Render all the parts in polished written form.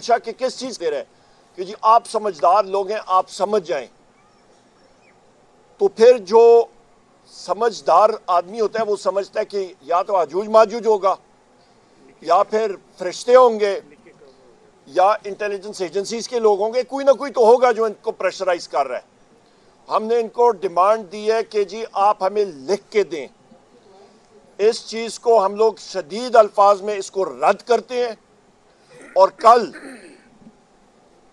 अच्छा कि किस चीज दे रहे हैं कि जी आप समझदार लोग हैं, आप समझ जाएं। तो फिर जो समझदार आदमी होता है वो समझता है कि या तो आजूज माजूज होगा, या फिर फरिश्ते होंगे, या इंटेलिजेंस एजेंसीज के लोग होंगे, कोई ना कोई तो होगा जो इनको प्रेशराइज कर रहा है। हमने इनको डिमांड दी है कि जी आप हमें लिख के दें। इस चीज को हम लोग शदीद अल्फाज में इसको रद्द करते हैं। और कल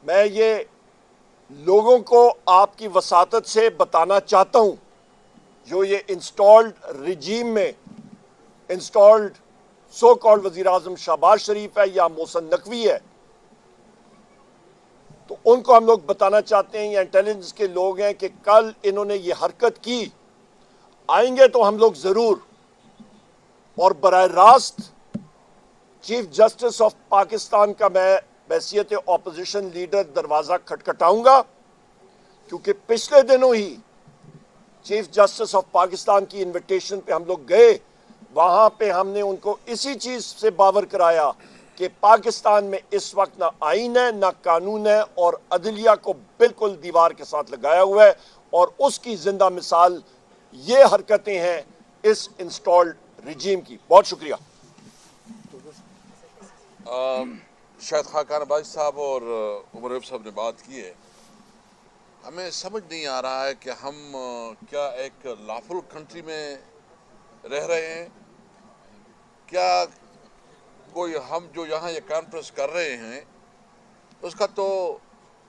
मैं ये लोगों को आपकी वसातत से बताना चाहता हूं, जो ये इंस्टॉल्ड रिजीम में इंस्टॉल्ड सो कॉल्ड वजीर आजम शहबाज शरीफ है या मोहसिन नकवी है, तो उनको हम लोग बताना चाहते हैं, ये इंटेलिजेंस के लोग हैं, कि कल इन्होंने ये हरकत की, आएंगे तो हम लोग जरूर और बराह रास्त चीफ जस्टिस ऑफ पाकिस्तान का मैं हैसियत ऑपोजिशन लीडर दरवाजा खटखटाऊंगा, क्योंकि पिछले दिनों ही चीफ जस्टिस ऑफ पाकिस्तान की इनविटेशन पे हम लोग गए। वहां पे हमने उनको इसी चीज से बावर कराया कि पाकिस्तान में इस वक्त ना आईन है ना कानून है, और अदलिया को बिल्कुल दीवार के साथ लगाया हुआ है, और उसकी जिंदा मिसाल ये हरकतें हैं इस इंस्टॉल्ड रिजीम की। बहुत शुक्रिया। शायद खाकान बाज साहब और उमर अयूब साहब ने बात की है। हमें समझ नहीं आ रहा है कि हम क्या एक लॉफुल कंट्री में रह रहे हैं, क्या कोई हम जो यहाँ ये कॉन्फ्रेंस कर रहे हैं उसका तो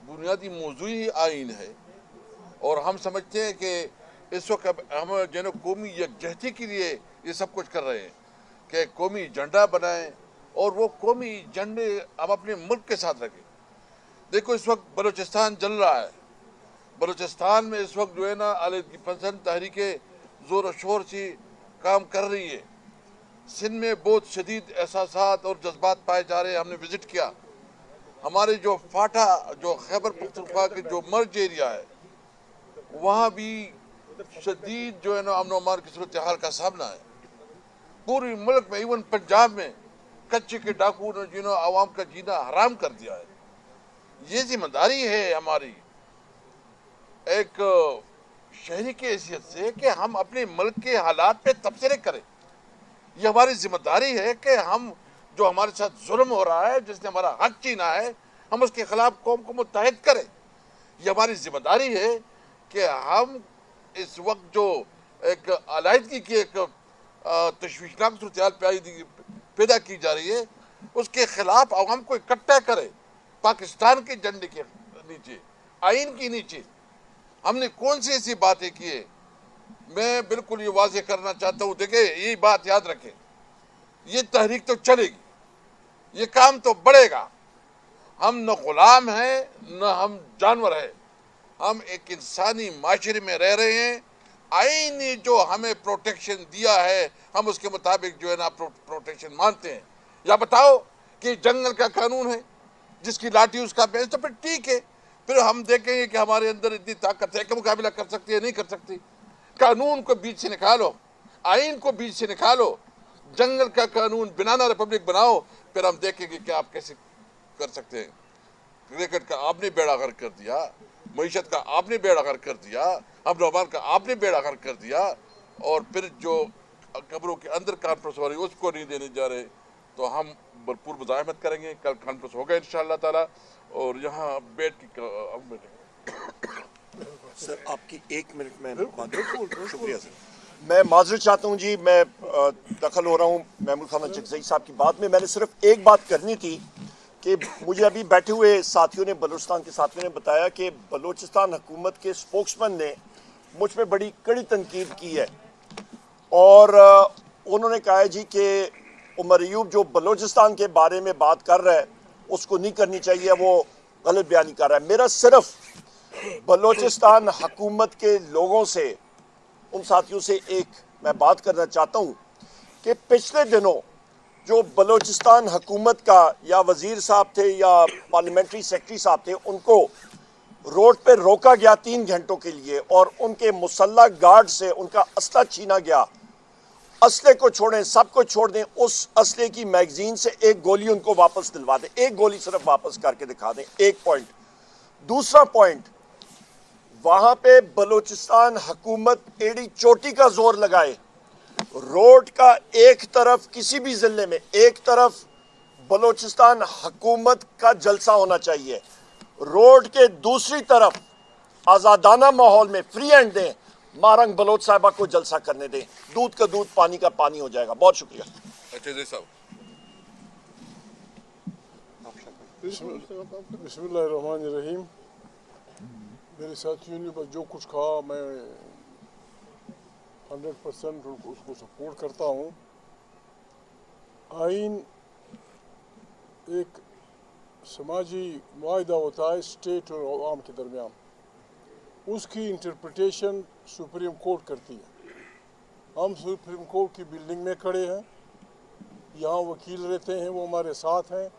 बुनियादी मौजू ही आइन है, और हम समझते हैं कि इस वक्त हम जो कौमी यकजहती के लिए ये सब कुछ कर रहे हैं कि कौमी झंडा बनाएं और वो कौमी झंडे हम अपने मुल्क के साथ रखें। देखो इस वक्त बलूचिस्तान जल रहा है, बलूचिस्तान में इस वक्त जो है ना अलहदगी पसंद तहरीकें ज़ोर और शोर से काम कर रही है। सिंध में बहुत शदीद एहसासात और जज्बात पाए जा रहे हैं। हमने विज़िट किया, हमारे जो फाटा जो खैबर पख्तूनख्वा के जो मर्ज एरिया है वहाँ भी शदीद जो है ना अमन अमान की सूरत हाल का सामना है। पूरे मुल्क में, इवन पंजाब में कच्चे के डाकू ने जिन्होंने आवाम का जीना हराम कर दिया है। ये जिम्मेदारी है हमारी एक शहरी की हैसियत से कि हम अपने मुल्क के हालात पे तबसरे करें। ये हमारी जिम्मेदारी है कि हम जो हमारे साथ जुल्म हो रहा है, जिसने हमारा हक छीना है, हम उसके खिलाफ कौम को मुत्तहिद करें। ये हमारी जिम्मेदारी है कि हम इस वक्त जो एक अलाइदगी की एक तशवीशनाक सूरत पैदा की जा रही है, उसके खिलाफ अवाम को इकट्ठा करे। पाकिस्तान के झंडे के नीचे, आइन के नीचे हमने कौन सी ऐसी बातें की है। मैं बिल्कुल ये वाज़ेह करना चाहता हूँ, देखिए ये बात याद रखें, ये तहरीक तो चलेगी, ये काम तो बढ़ेगा। हम न गुलाम हैं न हम जानवर हैं, हम एक इंसानी माशरे में रह रहे हैं। आइन ने जो हमें प्रोटेक्शन दिया है हम उसके मुताबिक जो है ना प्रोटेक्शन मानते हैं। या बताओ कि जंगल का कानून है जिसकी लाठी उसका बेच, तो फिर ठीक है, फिर हम देखेंगे कि हमारे अंदर इतनी ताकत है कि मुकाबला कर सकती है नहीं कर सकती। कानून को बीच से निकालो, आइन को बीच से निकालो, जंगल का कानून बनाना रिपब्लिक बनाओ, फिर हम देखेंगे कि आप कैसे कर सकते हैं। क्रिकेट का आपने बेड़ा गर्क कर दिया, मईशत का आपने बेड़ा गर्क कर दिया, अब रमान का आपने बेड़ा गर्क कर दिया, और फिर जो कब्रों के अंदर कॉन्फ्रेंस हो रही है उसको नहीं देने जा रहे। तो हम भरपूर मुज़ाहमत करेंगे। कल कॉन्फ्रेंस होगा इंशाअल्लाह ताला, और यहाँ बैठ के सर आपकी 1 मिनट में बात। शुक्रिया सर। मैं माजरत चाहता हूँ जी, मैं दखल हो रहा हूँ महमूद खान चकजई साहब की बात में। मैंने सिर्फ एक बात करनी थी कि मुझे अभी बैठे हुए साथियों ने, बलूचिस्तान के साथियों ने बताया कि बलूचिस्तान हुकूमत के स्पोक्समैन ने मुझ पर बड़ी कड़ी तनकीद की है, और उन्होंने कहा है जी कि उमर अयूब जो बलूचिस्तान के बारे में बात कर रहा है उसको नहीं करनी चाहिए, वो गलत बयानी कर रहा है। मेरा सिर्फ बलूचिस्तान हुकूमत के लोगों से, उन साथियों से एक मैं बात करना चाहता हूँ कि पिछले दिनों जो बलूचिस्तान हुकूमत का या वजीर साहब थे या पार्लियामेंट्री सेक्रेटरी साहब थे, उनको रोड पे रोका गया 3 घंटों के लिए, और उनके मुसल्ला गार्ड से उनका असला छीना गया। असले को छोड़ें, सब कुछ छोड़ दें, उस असले की मैगजीन से एक गोली उनको वापस दिलवा दें, एक गोली सिर्फ वापस करके दिखा दें। एक पॉइंट। दूसरा पॉइंट, वहां पे बलूचिस्तान हुकूमत एड़ी चोटी का जोर लगाए, रोड का एक तरफ किसी भी जिले में एक तरफ बलूचिस्तान हुकूमत का जलसा होना चाहिए, रोड के दूसरी तरफ आजादाना माहौल में फ्री हैंड दें, मारंग बलोच साहिबा को जलसा करने दें, दूध का दूध पानी का पानी हो जाएगा। बहुत शुक्रिया। अच्छा जी साहब। बिस्मिल्लाहिर्रहमानिर्रहीम। मेरे साथियों ने बस जो कुछ कहा मैं 100% उसको सपोर्ट करता हूँ। आइन एक समाजी मुआहदा होता है स्टेट और आवाम के दरमियान, उसकी इंटरप्रिटेशन सुप्रीम कोर्ट करती है। हम सुप्रीम कोर्ट की बिल्डिंग में खड़े हैं, यहाँ वकील रहते हैं, वो हमारे साथ हैं,